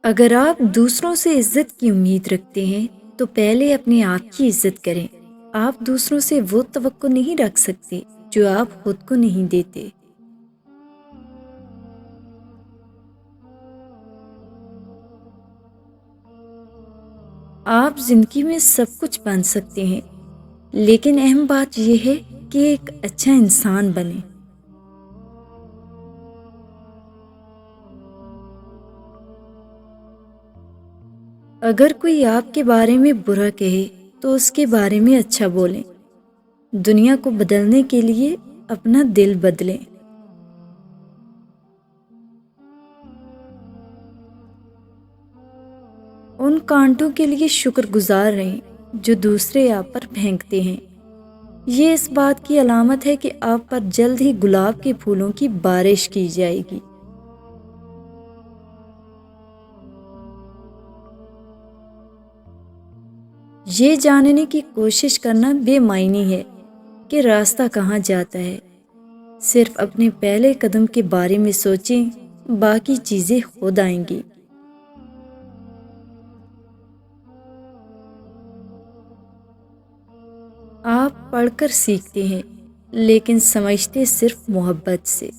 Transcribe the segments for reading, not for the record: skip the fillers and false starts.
اگر آپ دوسروں سے عزت کی امید رکھتے ہیں تو پہلے اپنے آپ کی عزت کریں۔ آپ دوسروں سے وہ توقع نہیں رکھ سکتے جو آپ خود کو نہیں دیتے۔ آپ زندگی میں سب کچھ بن سکتے ہیں، لیکن اہم بات یہ ہے کہ ایک اچھا انسان بنیں۔ اگر کوئی آپ کے بارے میں برا کہے تو اس کے بارے میں اچھا بولیں۔ دنیا کو بدلنے کے لیے اپنا دل بدلیں۔ ان کانٹوں کے لیے شکر گزار رہیں جو دوسرے آپ پر پھینکتے ہیں۔ یہ اس بات کی علامت ہے کہ آپ پر جلد ہی گلاب کے پھولوں کی بارش کی جائے گی۔ یہ جاننے کی کوشش کرنا بے معنی ہے کہ راستہ کہاں جاتا ہے۔ صرف اپنے پہلے قدم کے بارے میں سوچیں، باقی چیزیں خود آئیں گی۔ آپ پڑھ کر سیکھتے ہیں، لیکن سمجھتے صرف محبت سے۔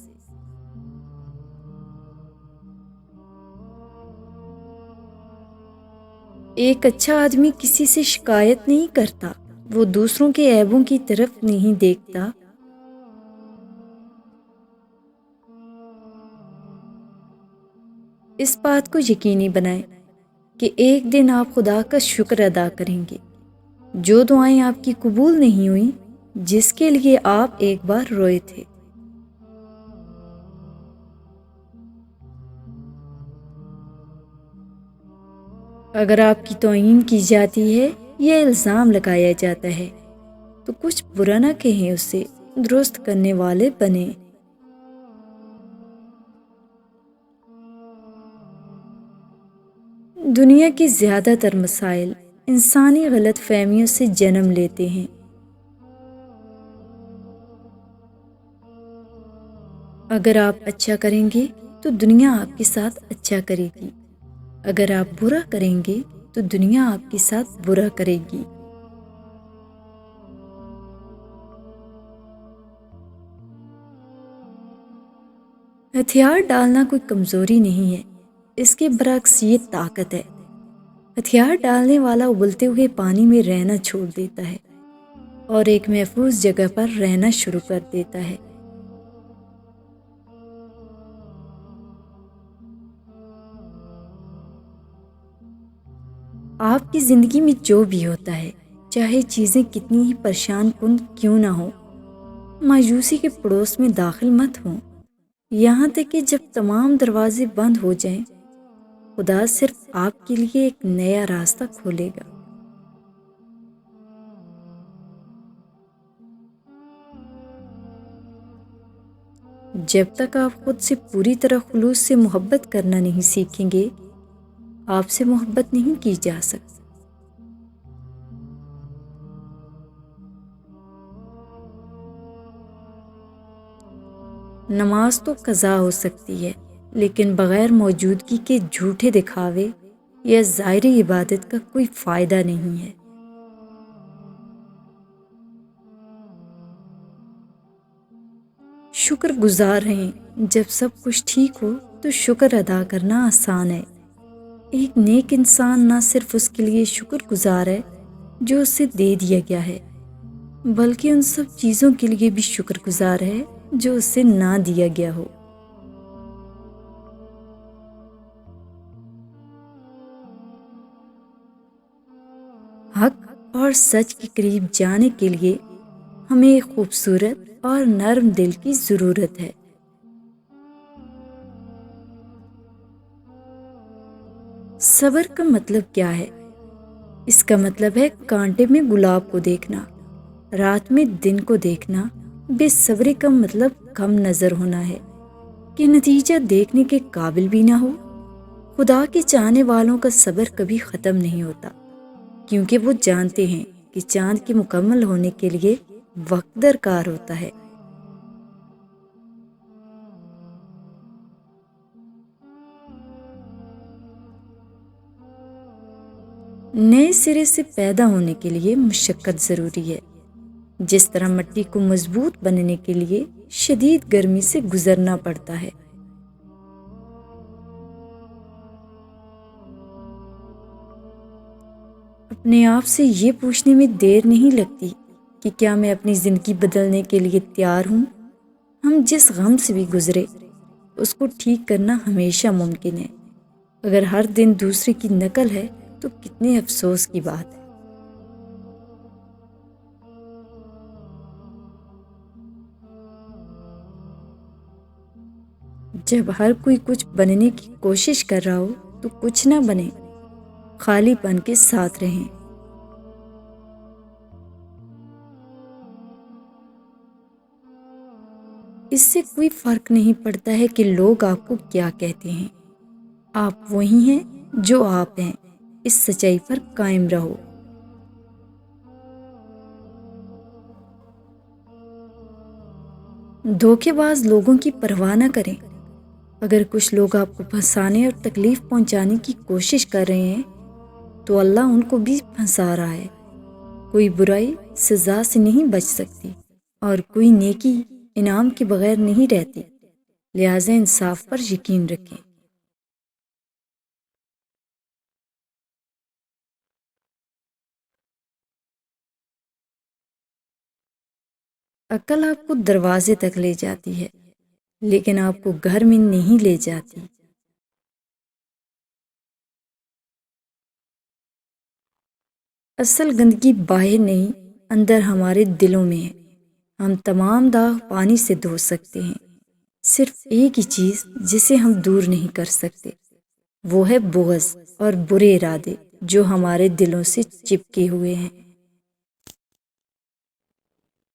ایک اچھا آدمی کسی سے شکایت نہیں کرتا، وہ دوسروں کے عیبوں کی طرف نہیں دیکھتا۔ اس بات کو یقینی بنائیں کہ ایک دن آپ خدا کا شکر ادا کریں گے۔ جو دعائیں آپ کی قبول نہیں ہوئیں، جس کے لیے آپ ایک بار روئے تھے۔ اگر آپ کی توہین کی جاتی ہے یا الزام لگایا جاتا ہے تو کچھ برا نہ کہیں، اسے درست کرنے والے بنیں۔ دنیا کے زیادہ تر مسائل انسانی غلط فہمیوں سے جنم لیتے ہیں۔ اگر آپ اچھا کریں گے تو دنیا آپ کے ساتھ اچھا کرے گی۔ اگر آپ برا کریں گے تو دنیا آپ کے ساتھ برا کرے گی۔ ہتھیار ڈالنا کوئی کمزوری نہیں ہے، اس کے برعکس یہ طاقت ہے۔ ہتھیار ڈالنے والا ابلتے ہوئے پانی میں رہنا چھوڑ دیتا ہے اور ایک محفوظ جگہ پر رہنا شروع کر دیتا ہے۔ آپ کی زندگی میں جو بھی ہوتا ہے، چاہے چیزیں کتنی ہی پریشان کن کیوں نہ ہوں، مایوسی کے پڑوس میں داخل مت ہوں۔ یہاں تک کہ جب تمام دروازے بند ہو جائیں، خدا صرف آپ کے لیے ایک نیا راستہ کھولے گا۔ جب تک آپ خود سے پوری طرح خلوص سے محبت کرنا نہیں سیکھیں گے، آپ سے محبت نہیں کی جا سکتی۔ نماز تو قضا ہو سکتی ہے، لیکن بغیر موجودگی کے جھوٹے دکھاوے یا ظاہری عبادت کا کوئی فائدہ نہیں ہے۔ شکر گزار رہیں۔ جب سب کچھ ٹھیک ہو تو شکر ادا کرنا آسان ہے۔ ایک نیک انسان نہ صرف اس کے لیے شکر گزار ہے جو اسے دے دیا گیا ہے، بلکہ ان سب چیزوں کے لیے بھی شکر گزار ہے جو اسے نہ دیا گیا ہو۔ حق اور سچ کے قریب جانے کے لیے ہمیں ایک خوبصورت اور نرم دل کی ضرورت ہے۔ صبر کا مطلب کیا ہے؟ اس کا مطلب ہے کانٹے میں گلاب کو دیکھنا، رات میں دن کو دیکھنا۔ بے صبری کا مطلب کم نظر ہونا ہے کہ نتیجہ دیکھنے کے قابل بھی نہ ہو۔ خدا کے چاہنے والوں کا صبر کبھی ختم نہیں ہوتا، کیونکہ وہ جانتے ہیں کہ چاند کے مکمل ہونے کے لیے وقت درکار ہوتا ہے۔ نئے سرے سے پیدا ہونے کے لیے مشقت ضروری ہے، جس طرح مٹی کو مضبوط بننے کے لیے شدید گرمی سے گزرنا پڑتا ہے۔ اپنے آپ سے یہ پوچھنے میں دیر نہیں لگتی کہ کیا میں اپنی زندگی بدلنے کے لیے تیار ہوں؟ ہم جس غم سے بھی گزرے اس کو ٹھیک کرنا ہمیشہ ممکن ہے۔ اگر ہر دن دوسرے کی نقل ہے تو کتنے افسوس کی بات ہے۔ جب ہر کوئی کچھ بننے کی کوشش کر رہا ہو تو کچھ نہ بنے، خالی پن کے ساتھ رہیں۔ اس سے کوئی فرق نہیں پڑتا ہے کہ لوگ آپ کو کیا کہتے ہیں، آپ وہی ہیں جو آپ ہیں، اس سچائی پر قائم رہو۔ دھوکے باز لوگوں کی پرواہ نہ کریں۔ اگر کچھ لوگ آپ کو پھنسانے اور تکلیف پہنچانے کی کوشش کر رہے ہیں تو اللہ ان کو بھی پھنسا رہا ہے۔ کوئی برائی سزا سے نہیں بچ سکتی اور کوئی نیکی انعام کے بغیر نہیں رہتی، لہٰذا انصاف پر یقین رکھیں۔ عقل آپ کو دروازے تک لے جاتی ہے لیکن آپ کو گھر میں نہیں لے جاتی۔ اصل گندگی باہر نہیں، اندر ہمارے دلوں میں ہے۔ ہم تمام داغ پانی سے دھو سکتے ہیں، صرف ایک ہی چیز جسے ہم دور نہیں کر سکتے وہ ہے بغض اور برے ارادے جو ہمارے دلوں سے چپکے ہوئے ہیں۔